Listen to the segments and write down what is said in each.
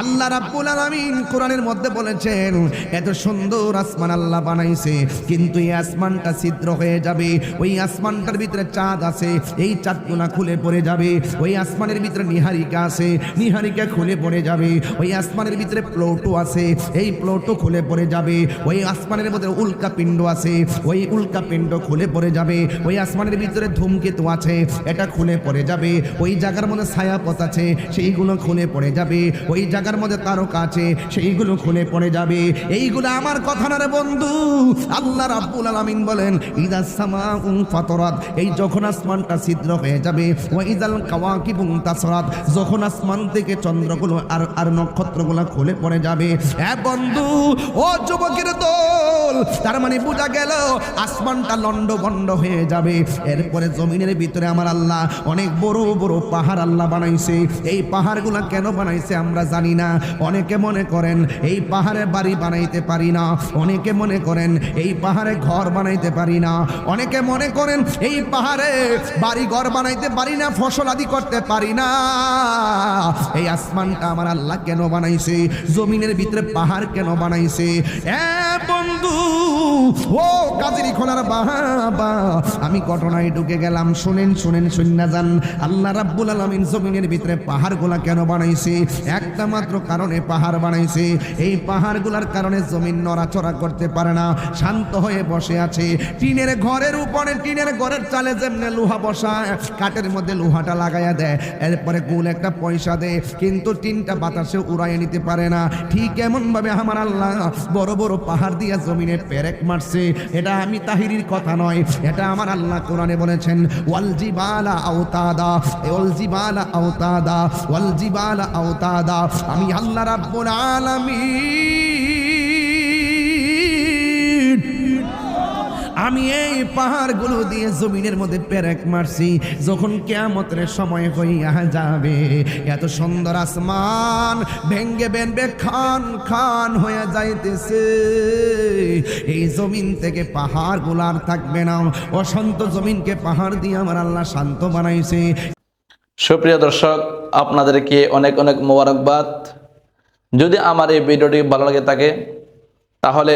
আল্লাহ রাব্বুল আলামিন কোরআনের মধ্যে বলেছেন এত সুন্দর আসমান আল্লাহ বানাইছে, কিন্তু এই আসমানটা ছিদ্র হয়ে যাবে। ওই আসমানটার ভিতরে চাঁদ আছে, এই চাঁদগুলা খুলে পড়ে যাবে। ওই আসমানের ভিতরে নিহারিকা আছে, নিহারিকা খুলে পড়ে যাবে। ওই আসমানের ভিতরে প্লুটো আছে, এই প্লুটো খুলে পড়ে যাবে। ওই আসমানের মধ্যে উল্কা পিণ্ড আছে, ওই উল্কা পিণ্ড খুলে পড়ে যাবে। ওই আসমানের ভিতরে ধূমকেতু আছে, এটা খুলে পড়ে যাবে। ওই জায়গার মধ্যে ছায়াপথ আছে, সেইগুলো খুলে পড়ে যাবে। ওই জায়গার মধ্যে তারকা আছে, সেইগুলো খুলে পড়ে যাবে। এইগুলো আমার কথা না রে বন্ধু। আল্লাহ রাব্বুল আলামিন বলেন ইদাস সামাউ ফাতরাত, এই যখন আসমানটা ছিদ্র হয়ে যাবে। ওয়া ইদাল কাওয়াকিবু তাসরাত, যখন আসমান থেকে চন্দ্রগুলো আর নক্ষত্রগুলো খুলে পড়ে যাবে। হ্যাঁ বন্ধু, ও যুবকের দল, তার মানে বোঝা গেল আসমানটা লন্ডভন্ড হয়ে যাবে। এরপরে জমিনের ভিতরে আমার আল্লাহ অনেক বড় বড় পাহাড় আল্লাহ বানাইছে। এই পাহাড়গুলো কেন বানাইছে আমরা জানি না। অনেকে মনে করেন এই পাহাড়ে বাড়ি বানাইতে পারি না, অনেকে মনে করেন এই পাহাড়ে ঘর বানাইতে পারি না, অনেকে মনে করেন এই পাহাড়ে বাড়ি ঘর বানাইতে পারি না, ফসল আদি করতে পারি না। এই আসমানটা আমার আল্লাহ কেন বানাইছে? জমিনের ভিতরে পাহাড় কেন বানাইছে? বন্ধু, ও কাজেরি খোলার বাবা, আমি ঘটনায় ঢুকে গেলাম। শুনেন শুনেন শুননা যান। আল্লাহ রাব্বুল আলামিন জমিনের ভিতরে পাহাড়গুলা কেন বানাইছে? একটা মাত্র কারণে পাহাড় বানাইছে। এই পাহাড়গুলার কারণে জমিন নড়াচড়া করতে পারে না, শান্ত হয়ে বসে আছে। টিনের ঘরের উপরে, টিনের ঘরের চালে যেমনে লোহা বসায়, কাঠের মধ্যে লোহাটা লাগাইয়া দেয়, এরপরে গুল একটা পয়সা দেয়, কিন্তু টিনটা বাতাসে উড়াইয়া নিতে পারে না। ঠিক এমন ভাবে আমার আল্লাহ বড় বড় পাহাড় দিয়া জমিনে পেরেক মারছে। এটা আমি তাহিরির কথা নয়, এটা আমার আল্লাহ কোরআনে বলেছেন ওয়াল জিবালা আওতাদা, ওয়াল জিবালা আওতাদা, ওয়াল জিবালা আওতাদা। আমি আল্লাহ রাব্বুল আলামিন, আমি এই পাহাড়গুলো দিয়ে জমিনের মধ্যে পেরেক মারছি। যখন কিয়ামতের সময় হইয়া যাবে, এত সুন্দর আসমান ভেঙ্গে ভেঙ্গে খান খান হয়ে যাইতেছে। এই জমিন থেকে পাহাড়গুলো আর থাকবে না। অশান্ত জমিনকে পাহাড় দিয়ে আমার আল্লাহ শান্ত বানাইছে। সুপ্রিয় দর্শক, আপনাদেরকে অনেক অনেক মোবারকবাদ। যদি আমার এই ভিডিওটি ভালো লাগে থাকে তাহলে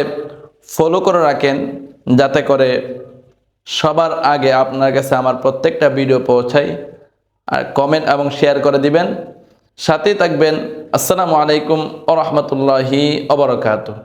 ফলো করে রাখেন, যাতে করে সবার আগে আপনার কাছে আমার প্রত্যেকটা ভিডিও পৌঁছায়। আর কমেন্ট এবং শেয়ার করে দিবেন, সাথেই থাকবেন। আসসালামু আলাইকুম ওয়া রাহমাতুল্লাহি ওয়া বারাকাতুহু।